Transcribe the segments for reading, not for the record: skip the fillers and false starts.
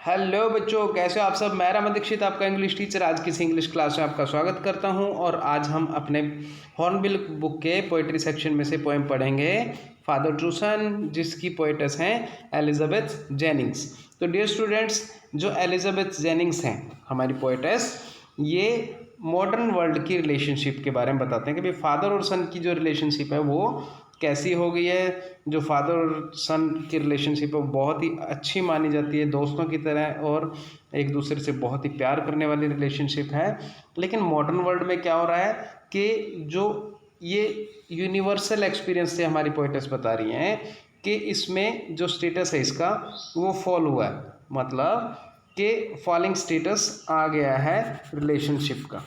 Hello बच्चों, कैसे हो आप सब। मैं राम दीक्षित, आपका इंग्लिश टीचर, आज किसी इंग्लिश क्लास में आपका स्वागत करता हूं। और आज हम अपने हॉर्नबिल बुक के पोइट्री सेक्शन में से पोएम पढ़ेंगे फादर ट्रूसन, जिसकी पोइटस हैं एलिजाबेथ जेनिंग्स। तो डियर स्टूडेंट्स, जो एलिजाबेथ जेनिंग्स हैं हमारी पोइटस, ये मॉडर्न वर्ल्ड की रिलेशनशिप के बारे में बताते हैं कि भाई फादर और सन की जो रिलेशनशिप है वो कैसी हो गई है। जो फादर और सन की रिलेशनशिप है वो बहुत ही अच्छी मानी जाती है, दोस्तों की तरह, और एक दूसरे से बहुत ही प्यार करने वाली रिलेशनशिप है। लेकिन मॉडर्न वर्ल्ड में क्या हो रहा है कि जो ये यूनिवर्सल एक्सपीरियंस से हमारी पोइटस बता रही हैं कि इसमें जो स्टेटस है इसका वो फॉल हुआ है, मतलब कि फॉलिंग स्टेटस आ गया है रिलेशनशिप का,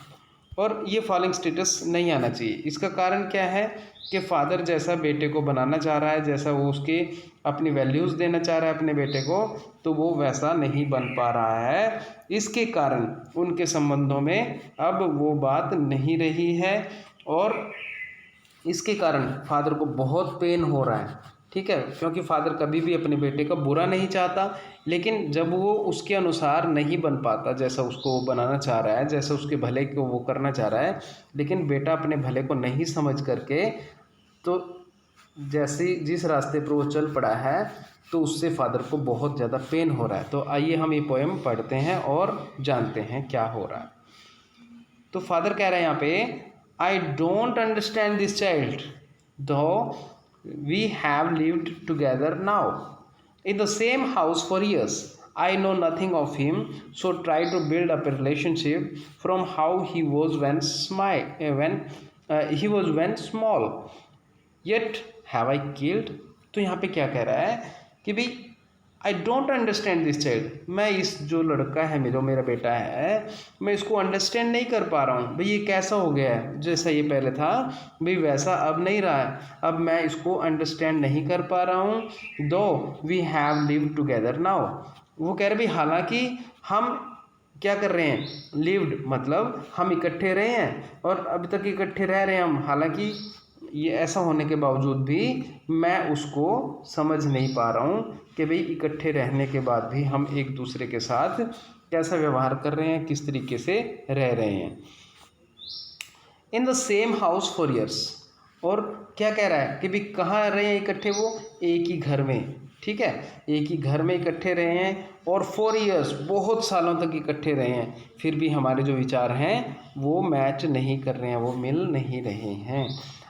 और ये फॉलिंग स्टेटस नहीं आना चाहिए। इसका कारण क्या है कि फादर जैसा बेटे को बनाना चाह रहा है, जैसा वो उसके अपनी वैल्यूज़ देना चाह रहा है अपने बेटे को, तो वो वैसा नहीं बन पा रहा है। इसके कारण उनके संबंधों में अब वो बात नहीं रही है, और इसके कारण फादर को बहुत पेन हो रहा है। ठीक है, क्योंकि फादर कभी भी अपने बेटे का बुरा नहीं चाहता, लेकिन जब वो उसके अनुसार नहीं बन पाता, जैसा उसको वो बनाना चाह रहा है, जैसा उसके भले को वो करना चाह रहा है, लेकिन बेटा अपने भले को नहीं समझ करके तो जैसे जिस रास्ते पर वो चल पड़ा है, तो उससे फादर को बहुत ज़्यादा पेन हो रहा है। तो आइए हम ये पोएम पढ़ते हैं और जानते हैं क्या हो रहा है। तो फादर कह रहे हैं यहाँ पे, I don't understand this child though we have lived together now in the same house for years. I know nothing of him, so try to build up a relationship from how he was when small. Yet have I killed? तो यहाँ पे क्या कह रहा है कि भाई आई don't understand this child, मैं इस जो लड़का है मेरा बेटा है, मैं इसको अंडरस्टैंड नहीं कर पा रहा हूँ। भाई ये कैसा हो गया है, जैसा ये पहले था भाई वैसा अब नहीं रहा है, अब मैं इसको अंडरस्टैंड नहीं कर पा रहा हूँ। Though we have lived together now, वो कह रहे भाई हालांकि हम क्या कर रहे हैं, लिव्ड मतलब हम इकट्ठे रहे हैं और अभी तक इकट्ठे रह रहे हैं हम, हालांकि ये ऐसा होने के बावजूद भी मैं उसको समझ नहीं पा रहा हूँ कि भाई इकट्ठे रहने के बाद भी हम एक दूसरे के साथ कैसा व्यवहार कर रहे हैं, किस तरीके से रह रहे हैं। In the same house for years, और क्या कह रहा है कि भाई कहाँ रहे हैं इकट्ठे, वो एक ही घर में, ठीक है, एक ही घर में इकट्ठे रहे हैं, और 4 ईयर्स बहुत सालों तक इकट्ठे रहे हैं, फिर भी हमारे जो विचार हैं वो मैच नहीं कर रहे हैं, वो मिल नहीं रहे हैं।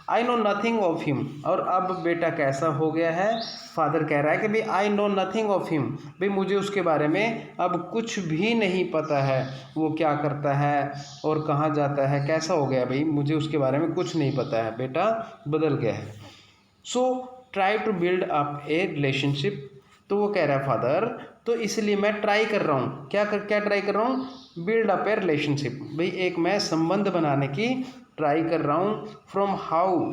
I know nothing of him, और अब बेटा कैसा हो गया है, फादर कह रहा है कि भाई I know nothing of him, भाई मुझे उसके बारे में अब कुछ भी नहीं पता है, वो क्या करता है और कहाँ जाता है, कैसा हो गया भाई, मुझे उसके बारे में कुछ नहीं पता है, बेटा बदल गया है। So try to build up a relationship, तो वो कह रहा है फादर, तो इसलिए मैं ट्राई कर रहा हूँ, क्या ट्राई कर रहा हूँ, बिल्ड अप ए रिलेशनशिप, भाई एक मैं संबंध बनाने की ट्राई कर रहा हूँ, from how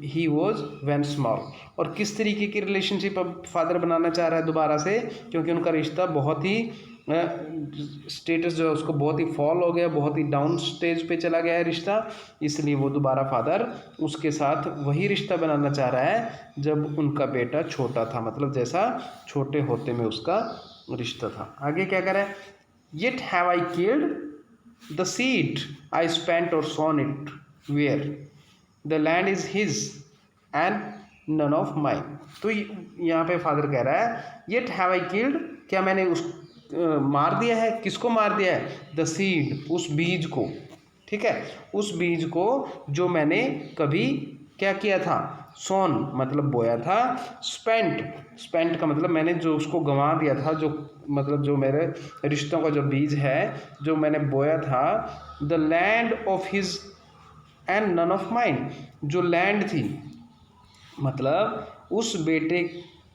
he was when small, और किस तरीके की रिलेशनशिप अब फादर बनाना चाह रहा है दोबारा से, क्योंकि उनका रिश्ता बहुत ही स्टेटस जो है उसको बहुत ही फॉल हो गया, बहुत ही डाउन स्टेज पे चला गया है रिश्ता, इसलिए वो दोबारा फादर उसके साथ वही रिश्ता बनाना चाह रहा है जब उनका बेटा छोटा था, मतलब जैसा छोटे होते में उसका रिश्ता था। आगे क्या कह रहा है, yet have I killed the seed I spent और sown it where the land is his and none of mine. तो यहाँ पे फादर कह रहा है, येट हैव आई किल्ड, क्या मैंने उस मार दिया है, किसको मार दिया है, द सीड, उस बीज को, ठीक है, उस बीज को जो मैंने कभी क्या किया था, सोन मतलब बोया था, स्पेंट का मतलब मैंने जो उसको गंवा दिया था, जो मतलब जो मेरे रिश्तों का जो बीज है जो मैंने बोया था, the land of his and none of mine, जो लैंड थी मतलब उस बेटे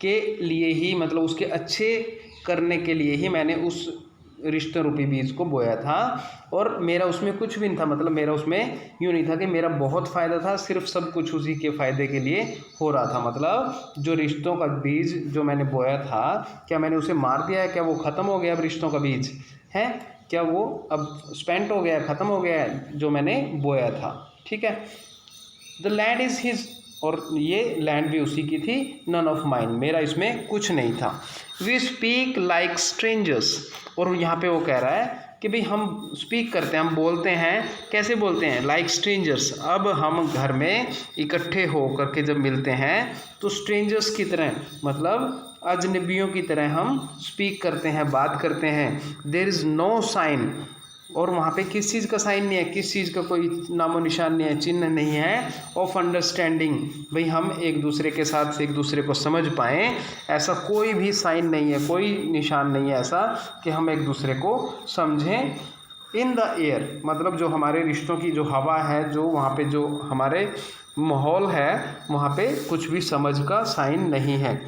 के लिए ही, मतलब उसके अच्छे करने के लिए ही मैंने उस रिश्ते रूपी बीज को बोया था, और मेरा उसमें कुछ भी नहीं था, मतलब मेरा उसमें यूँ नहीं था कि मेरा बहुत फ़ायदा था, सिर्फ सब कुछ उसी के फ़ायदे के लिए हो रहा था। मतलब जो रिश्तों का बीज जो मैंने बोया था, क्या मैंने उसे मार दिया है, क्या वो ख़त्म हो गया अब रिश्तों का बीज है, क्या वो अब स्पेंट हो गया, ख़त्म हो गया है जो मैंने बोया था, ठीक है। द लैंड इज़ हिज, और ये लैंड भी उसी की थी, नन ऑफ माइन, मेरा इसमें कुछ नहीं था। वी स्पीक लाइक स्ट्रेंजर्स, और यहाँ पे वो कह रहा है कि भाई हम स्पीक करते हैं, हम बोलते हैं, कैसे बोलते हैं, लाइक स्ट्रेंजर्स। अब हम घर में इकट्ठे हो करके जब मिलते हैं तो स्ट्रेंजर्स की तरह, मतलब अजनबियों की तरह हम स्पीक करते हैं, बात करते हैं। देयर इज़ नो साइन, और वहाँ पे किस चीज़ का साइन नहीं है, किस चीज़ का कोई नामो निशान नहीं है, चिन्ह नहीं है, ऑफ अंडरस्टैंडिंग, भाई हम एक दूसरे के साथ एक दूसरे को समझ पाएँ, ऐसा कोई भी साइन नहीं है, कोई निशान नहीं है ऐसा कि हम एक दूसरे को समझें। इन द एयर, मतलब जो हमारे रिश्तों की जो हवा है, जो वहाँ पे जो हमारे माहौल है, वहाँ पे कुछ भी समझ का साइन नहीं है।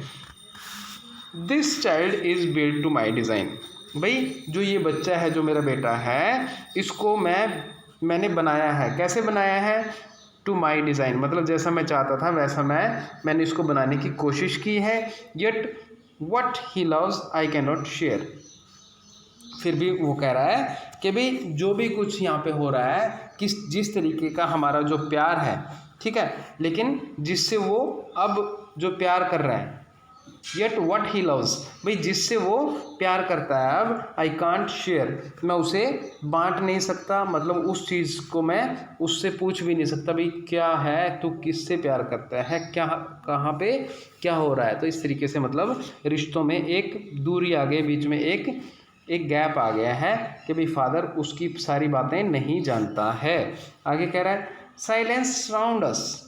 This child is build to my design, भाई जो ये बच्चा है, जो मेरा बेटा है, इसको मैंने बनाया है। कैसे बनाया है? टू माई डिज़ाइन, मतलब जैसा मैं चाहता था वैसा मैंने इसको बनाने की कोशिश की है। Yet what he loves I can not share, फिर भी वो कह रहा है कि भाई जो भी कुछ यहाँ पे हो रहा है, जिस तरीके का हमारा जो प्यार है, ठीक है, लेकिन जिससे वो अब जो प्यार कर रहा है, येट वट ही लव्स, भाई जिससे वो प्यार करता है, अब आई कांट शेयर, मैं उसे बांट नहीं सकता, मतलब उस चीज़ को मैं उससे पूछ भी नहीं सकता, भाई क्या है, तू किससे प्यार करता है, क्या कहाँ पे क्या हो रहा है। तो इस तरीके से मतलब रिश्तों में एक दूरी आ गई, बीच में एक गैप आ गया है कि भाई फादर उसकी सारी बातें नहीं जानता है। आगे कह रहा है साइलेंस सराउंड अस,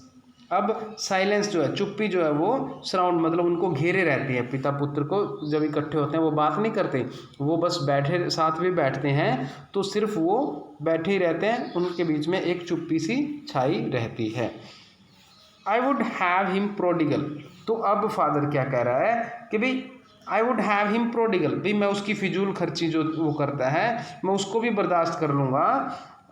अब साइलेंस जो है, चुप्पी जो है वो सराउंड, मतलब उनको घेरे रहती है। पिता पुत्र को जब इकट्ठे होते हैं वो बात नहीं करते, वो बस बैठे, साथ भी बैठते हैं तो सिर्फ वो बैठे ही रहते हैं, उनके बीच में एक चुप्पी सी छाई रहती है। I would have him prodigal, तो अब फादर क्या कह रहा है कि भाई I would have him prodigal, भाई मैं उसकी फिजूल खर्ची जो वो करता है मैं उसको भी बर्दाश्त कर लूँगा,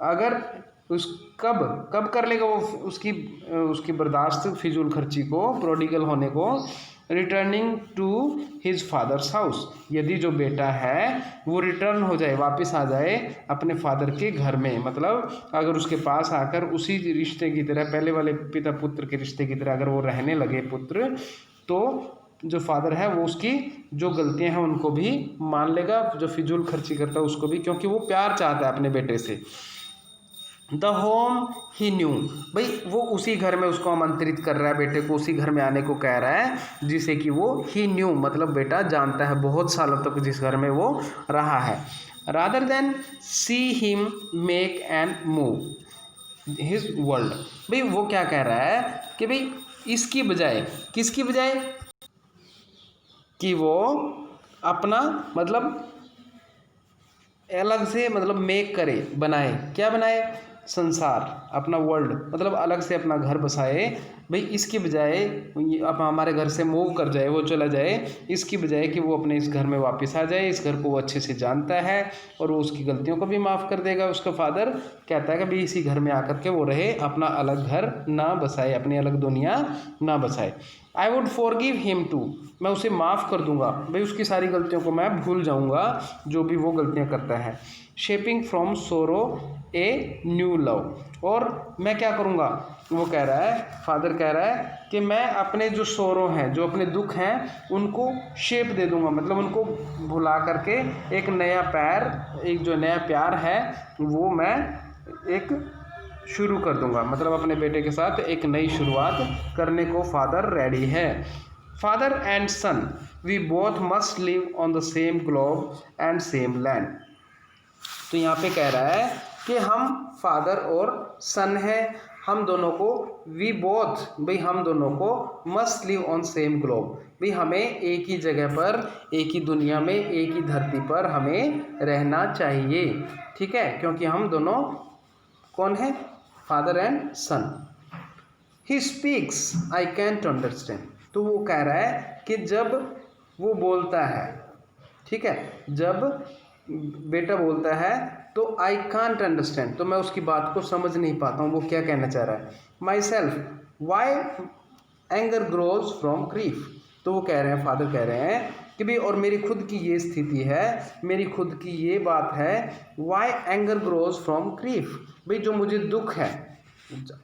अगर उस कब कर लेगा वो उसकी बर्दाश्त फिजूल खर्ची को, प्रोडिगल होने को, returning to his father's house, यदि जो बेटा है वो रिटर्न हो जाए, वापस आ जाए अपने फादर के घर में, मतलब अगर उसके पास आकर उसी रिश्ते की तरह, पहले वाले पिता पुत्र के रिश्ते की तरह अगर वो रहने लगे पुत्र, तो जो फादर है वो उसकी जो गलतियां हैं उनको भी मान लेगा, जो फिजूल खर्ची करता है उसको भी, क्योंकि वो प्यार चाहता है अपने बेटे से। द होम ही न्यू, भाई वो उसी घर में उसको आमंत्रित कर रहा है, बेटे को उसी घर में आने को कह रहा है जिसे कि वो ही न्यू, मतलब बेटा जानता है, बहुत सालों तक जिस घर में वो रहा है। Rather than see him make and move his world, भाई वो क्या कह रहा है कि भाई इसकी बजाय, किसकी बजाय, कि वो अपना मतलब अलग से, मतलब मेक करे, बनाए, क्या बनाए, संसार, अपना वर्ल्ड, मतलब अलग से अपना घर बसाए, भाई इसकी बजाय अब हमारे घर से मूव कर जाए, वो चला जाए, इसकी बजाय कि वो अपने इस घर में वापस आ जाए, इस घर को वो अच्छे से जानता है और वो उसकी गलतियों को भी माफ़ कर देगा। उसका फादर कहता है कि भाई इसी घर में आकर के वो रहे, अपना अलग घर ना बसाए, अपनी अलग दुनिया ना बसाए। I would forgive him too, मैं उसे माफ़ कर दूंगा, भाई उसकी सारी गलतियों को मैं भूल जाऊंगा जो भी वो गलतियां करता है। Shaping from sorrow a new love, और मैं क्या करूंगा, वो कह रहा है, फादर कह रहा है कि मैं अपने जो सोरो हैं, जो अपने दुख हैं, उनको शेप दे दूंगा, मतलब उनको भुला करके एक नया एक जो नया प्यार है वो मैं एक शुरू कर दूंगा, मतलब अपने बेटे के साथ एक नई शुरुआत करने को फादर रेडी है। Father and son we both must live on the same globe and same land, तो यहाँ पे कह रहा है कि हम फादर और सन हैं, हम दोनों को, वी बोथ, भाई हम दोनों को, must live on same globe, भाई हमें एक ही जगह पर, एक ही दुनिया में, एक ही धरती पर हमें रहना चाहिए, ठीक है, क्योंकि हम दोनों कौन है, father and son. He speaks I can't understand, तो वो कह रहा है कि जब वो बोलता है, ठीक है, जब बेटा बोलता है तो आई कांट अंडरस्टैंड, तो मैं उसकी बात को समझ नहीं पाता हूँ वो क्या कहना चाह रहा है। My self Y anger grows from grief, तो वो कह रहे हैं, फादर कह रहे हैं कि भाई और मेरी खुद की ये स्थिति है, मेरी खुद की ये बात है, why anger grows from grief, भाई जो मुझे दुख है,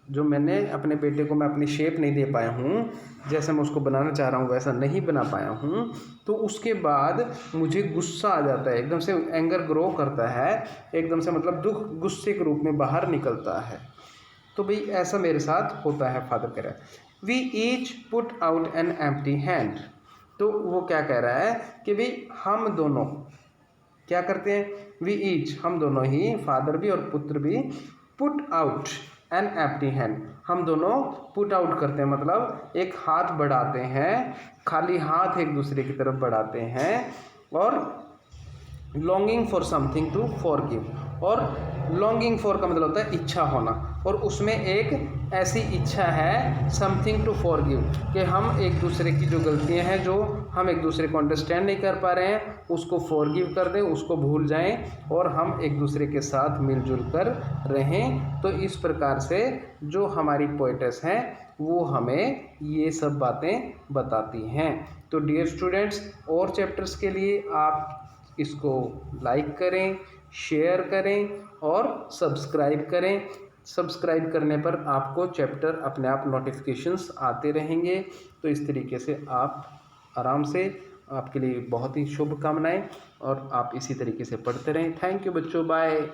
जो मैंने अपने बेटे को मैं अपनी शेप नहीं दे पाया हूँ, जैसे मैं उसको बनाना चाह रहा हूँ वैसा नहीं बना पाया हूँ, तो उसके बाद मुझे गुस्सा आ जाता है, एकदम से एंगर ग्रो करता है, एकदम से मतलब दुख गुस्से के रूप में बाहर निकलता है। तो भाई ऐसा मेरे साथ होता है, फादर कह रहा है। We each put out an empty hand. तो वो क्या कह रहा है कि भाई हम दोनों क्या करते हैं, वी ईच हम दोनों ही, फादर भी और पुत्र भी, put out an empty hand, हम दोनों पुट आउट करते हैं, मतलब एक हाथ बढ़ाते हैं, खाली हाथ एक दूसरे की तरफ बढ़ाते हैं, और longing for something to forgive, और लॉन्गिंग फॉर का मतलब होता है इच्छा होना, और उसमें एक ऐसी इच्छा है समथिंग टू फॉरगिव कि हम एक दूसरे की जो गलतियां हैं, जो हम एक दूसरे को अंडरस्टैंड नहीं कर पा रहे हैं, उसको फॉरगिव कर दें, उसको भूल जाएं, और हम एक दूसरे के साथ मिलजुल कर रहें। तो इस प्रकार से जो हमारी पोएटेस हैं वो हमें ये सब बातें बताती हैं। तो डियर स्टूडेंट्स, और चैप्टर्स के लिए आप इसको लाइक करें, शेयर करें और सब्सक्राइब करें। सब्सक्राइब करने पर आपको चैप्टर अपने आप नोटिफिकेशंस आते रहेंगे। तो इस तरीके से आप आराम से, आपके लिए बहुत ही शुभकामनाएं, और आप इसी तरीके से पढ़ते रहें। थैंक यू बच्चों, बाय।